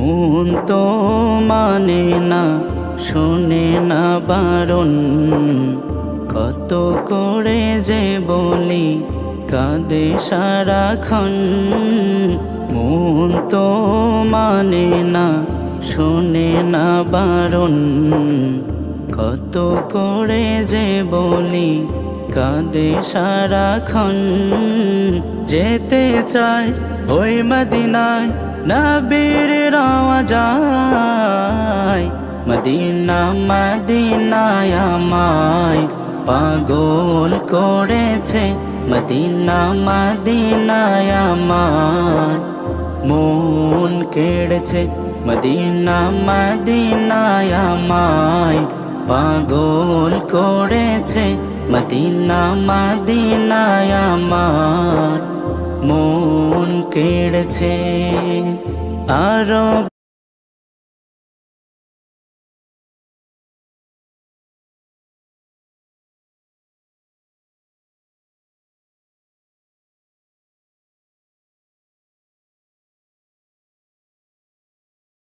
মন তো মানে না, শোনে না বারণ, কত করে যে বলি কাঁদে সারাক্ষণ। মন তো মানে না, শোনে না বারণ, কত করে যে বলি কাঁদে সারাক্ষণ। যেতে চায় ওই মদিনায়, নবীর রওয়া যায়। মদিনা মদিনায় আমায় পাগল করেছে, মদিনা মদিনায় আমার মন কেড়েছে। মদিনা মদিনায় আমায় পাগল করেছে, মদিনা মদিনায় আমার মন কেড়েছে। আরো